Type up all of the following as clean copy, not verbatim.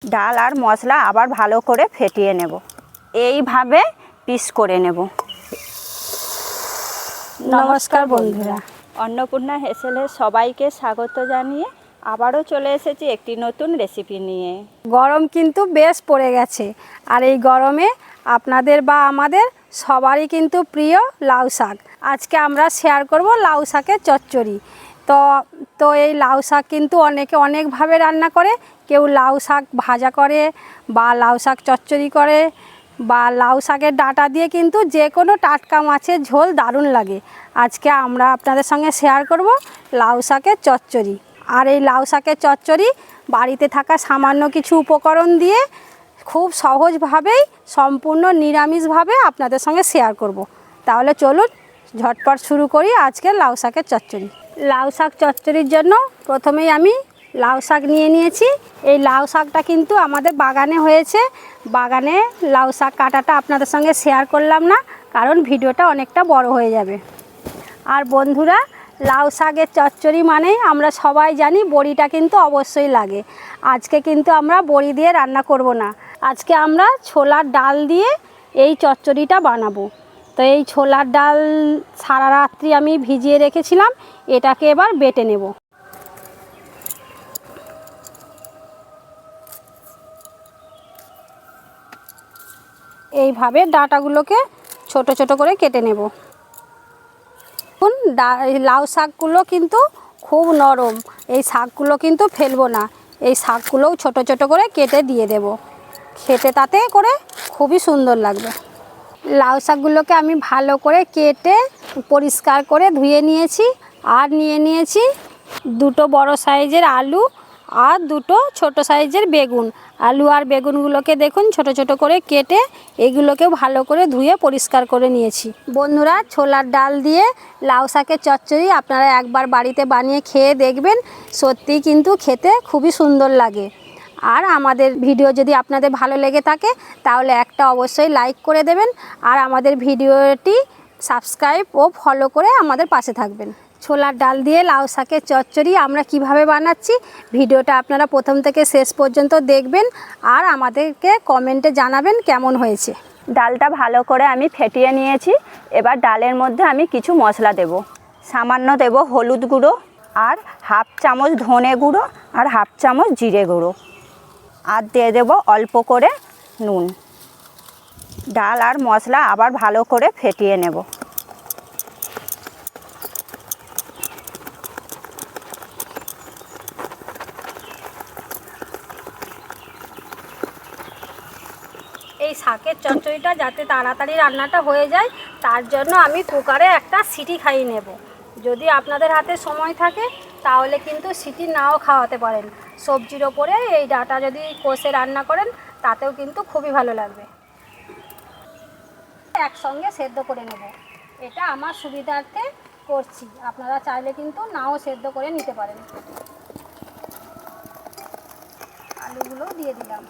ডাল আর মশলা আবার ভালো করে ফেটিয়ে নেব। এইভাবে পিস করে নেব। নমস্কার বন্ধুরা, অন্নপূর্ণা হেসেলে সবাইকে স্বাগত জানিয়ে আবারও চলে এসেছি একটি নতুন রেসিপি নিয়ে। গরম কিন্তু বেশ পড়ে গেছে, আর এই গরমে আপনাদের বা আমাদের সবারই কিন্তু প্রিয় লাউ শাক। আজকে আমরা শেয়ার করব লাউ শাকের চচ্চড়ি। তো এই লাউ শাক কিন্তু অনেকে অনেকভাবে রান্না করে। কেউ লাউ শাক ভাজা করে, বা লাউ শাক চচ্চড়ি করে, বা লাউ শাকের ডাঁটা দিয়ে কিন্তু যে কোনো টাটকা মাছের ঝোল দারুণ লাগে। আজকে আমরা আপনাদের সঙ্গে শেয়ার করব লাউ শাকের চচ্চড়ি। আর এই লাউ শাকের চচ্চড়ি বাড়িতে থাকা সামান্য কিছু উপকরণ দিয়ে খুব সহজভাবেই সম্পূর্ণ নিরামিষভাবে আপনাদের সঙ্গে শেয়ার করব। তাহলে চলুন ঝটপট শুরু করি আজকের লাউ শাকের চচ্চড়ি। লাউ শাক চচ্চড়ির জন্য প্রথমেই আমি লাউ শাক নিয়ে নিয়েছি। এই লাউ শাকটা কিন্তু আমাদের বাগানে হয়েছে। বাগানে লাউ শাক কাটাটা আপনাদের সঙ্গে শেয়ার করলাম না, কারণ ভিডিওটা অনেকটা বড় হয়ে যাবে। আর বন্ধুরা, লাউ শাকের চচ্চড়ি মানেই আমরা সবাই জানি বড়িটা কিন্তু অবশ্যই লাগে। আজকে কিন্তু আমরা বড়ি দিয়ে রান্না করব না, আজকে আমরা ছোলার ডাল দিয়ে এই চচ্চড়িটা বানাবো। তো এই ছোলার ডাল সারা রাত্রি আমি ভিজিয়ে রেখেছিলাম, এটাকে এবার বেটে নেব। এইভাবে ডাঁটাগুলোকে ছোট ছোট করে কেটে নেব। লাউ শাকগুলো কিন্তু খুব নরম, এই শাকগুলো কিন্তু ফেলবো না। এই শাকগুলোও ছোট ছোট করে কেটে দিয়ে দেব, খেতে তাতে করে খুবই সুন্দর লাগবে। লাউ শাকগুলোকে আমি ভালো করে কেটে পরিষ্কার করে ধুয়ে নিয়েছি। আর নিয়ে নিয়েছি দুটো বড় সাইজের আলু আর দুটো ছোট সাইজের বেগুন। আলু আর বেগুনগুলোকে দেখুন ছোট ছোট করে কেটে এগুলোকে ভালো করে ধুয়ে পরিষ্কার করে নিয়েছি। বন্ধুরা, ছোলার ডাল দিয়ে লাউ শাকের চচ্চড়ি আপনারা একবার বাড়িতে বানিয়ে খেয়ে দেখবেন, সত্যিই কিন্তু খেতে খুবই সুন্দর লাগে। আর আমাদের ভিডিও যদি আপনাদের ভালো লেগে থাকে তাহলে একটা অবশ্যই লাইক করে দেবেন, আর আমাদের ভিডিওটি সাবস্ক্রাইব ও ফলো করে আমাদের পাশে থাকবেন। ছোলার ডাল দিয়ে লাউ শাকের চচ্চড়ি আমরা কিভাবে বানাচ্ছি ভিডিওটা আপনারা প্রথম থেকে শেষ পর্যন্ত দেখবেন, আর আমাদেরকে কমেন্টে জানাবেন কেমন হয়েছে। ডালটা ভালো করে আমি ফেটিয়ে নিয়েছি। এবার ডালের মধ্যে আমি কিছু মশলা দেব। সামান্য দেব হলুদ গুঁড়ো, আর হাফ চামচ ধনে গুঁড়ো, আর হাফ চামচ জিরে গুঁড়ো, আর দিয়ে দেব অল্প করে নুন। ডাল আর মশলা আবার ভালো করে ফেটিয়ে নেব। এই শাকের চচ্চড়িটা যাতে তাড়াতাড়ি রান্নাটা হয়ে যায় তার জন্য আমি কুকারে একটা সিটি খাইয়ে নেব। যদি আপনাদের হাতে সময় থাকে তাহলে কিন্তু সিটি নাও খাওয়াতে পারেন। সবজির ওপরে এই ডাঁটা যদি কষে রান্না করেন তাতেও কিন্তু খুবই ভালো লাগবে। একসঙ্গে সেদ্ধ করে নেব, এটা আমার সুবিধার্থে করছি, আপনারা চাইলে কিন্তু নাও সেদ্ধ করে নিতে পারেন। আলুগুলো দিয়ে দিলাম,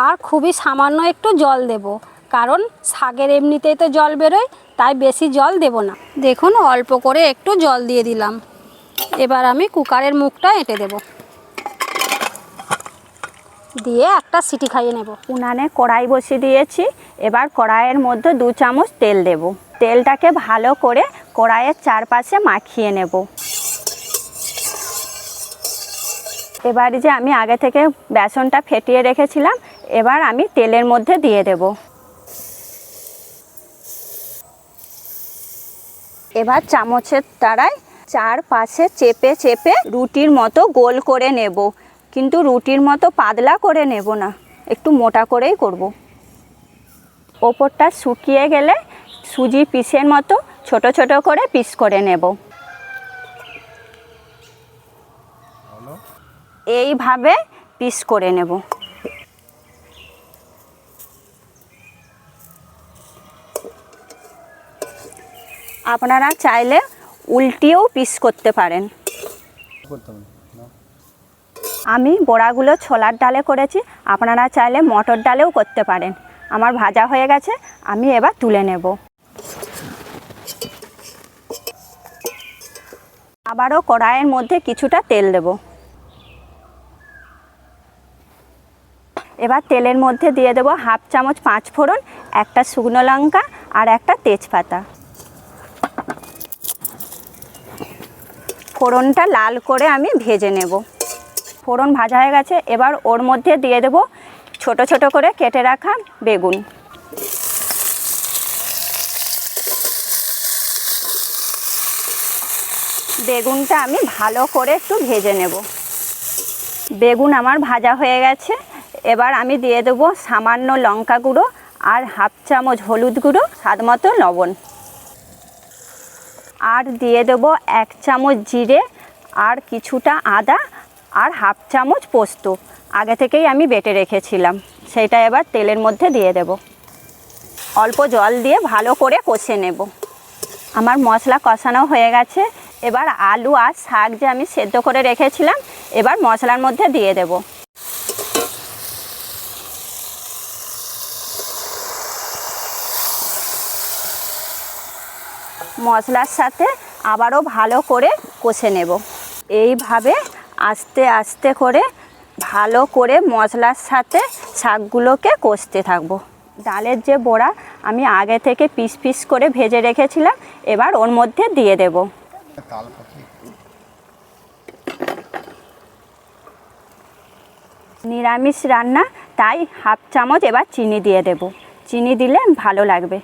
আর খুবই সামান্য একটু জল দেব, কারণ শাকের এমনিতেই তো জল বেরোয়, তাই বেশি জল দেব না। দেখুন অল্প করে একটু জল দিয়ে দিলাম। এবার আমি কুকারের মুখটা এঁটে দেব, দিয়ে একটা সিটি খাইয়ে নেব। উনানে কড়াই বসিয়ে দিয়েছি। এবার কড়াইয়ের মধ্যে 2 চামচ তেল দেব। তেলটাকে ভালো করে কড়াইয়ের চারপাশে মাখিয়ে নেব। এবার যে আমি আগে থেকে বেসনটা ফেটিয়ে রেখেছিলাম, এবার আমি তেলের মধ্যে দিয়ে দেব। এবার চামচের দ্বারায় চারপাশে চেপে চেপে রুটির মতো গোল করে নেব, কিন্তু রুটির মতো পাতলা করে নেব না, একটু মোটা করেই করব। ওপরটা শুকিয়ে গেলে সুজি পিসের মতো ছোট ছোট করে পিস করে নেব। এইভাবে পিস করে নেব। আপনারা চাইলে উল্টিয়েও পিস করতে পারেন। আমি বড়াগুলো ছোলার ডালে করেছি, আপনারা চাইলে মটর ডালেও করতে পারেন। আমার ভাজা হয়ে গেছে, আমি এবার তুলে নেব। আবারও কড়াইয়ের মধ্যে কিছুটা তেল দেব। এবার তেলের মধ্যে দিয়ে দেবো হাফ চামচ 5 ফোড়ন, একটা শুকনো লঙ্কা আর একটা তেজপাতা। ফোড়নটা লাল করে আমি ভেজে নেব। ফোড়ন ভাজা হয়ে গেছে, এবার ওর মধ্যে দিয়ে দেব ছোট ছোট করে কেটে রাখা বেগুন। বেগুনটা আমি ভালো করে একটু ভেজে নেব। বেগুন আমার ভাজা হয়ে গেছে, এবার আমি দিয়ে দেব সামান্য লঙ্কা গুঁড়ো আর হাফ চামচ হলুদ গুঁড়ো, স্বাদ মতো লবণ, আর দিয়ে দেব 1 চামচ জিরে আর কিছুটা আদা আর হাফ চামচ পোস্ত। আগে থেকেই আমি বেটে রেখেছিলাম, সেটা এবার তেলের মধ্যে দিয়ে দেব। অল্প জল দিয়ে ভালো করে কষে নেব। আমার মশলা কষানো হয়ে গেছে, এবার আলু আর শাক যে আমি সেদ্ধ করে রেখেছিলাম এবার মশলার মধ্যে দিয়ে দেব। মশলার সাথে আবারও ভালো করে কষে নেব। এইভাবে আস্তে আস্তে করে ভালো করে মশলার সাথে শাকগুলোকে কষতে থাকবো। ডালের যে বড়া আমি আগে থেকে পিস পিস করে ভেজে রেখেছিলাম এবার ওর মধ্যে দিয়ে দেব। নিরামিষ রান্না তাই হাফ চামচ এবার চিনি দিয়ে দেব। চিনি দিলে ভালো লাগবে।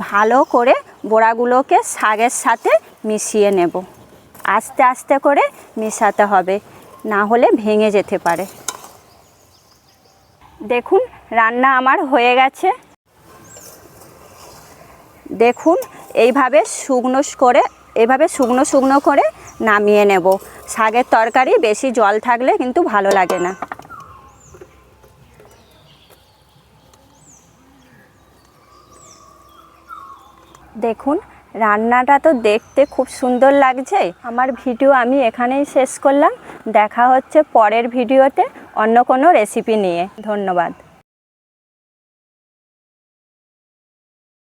ভালো করে বড়াগুলোকে শাকের সাথে মিশিয়ে নেব। আস্তে আস্তে করে মেশাতে হবে, না হলে ভেঙে যেতে পারে। দেখুন রান্না আমার হয়ে গেছে। দেখুন এইভাবে শুকনো শুকনো করে নামিয়ে নেব। শাকের তরকারি বেশি জল থাকলে কিন্তু ভালো লাগে না। দেখুন রান্নাটা তো দেখতে খুব সুন্দর লাগছে। আমার ভিডিও আমি এখানেই শেষ করলাম। দেখা হচ্ছে পরের ভিডিওতে অন্য কোনো রেসিপি নিয়ে। ধন্যবাদ।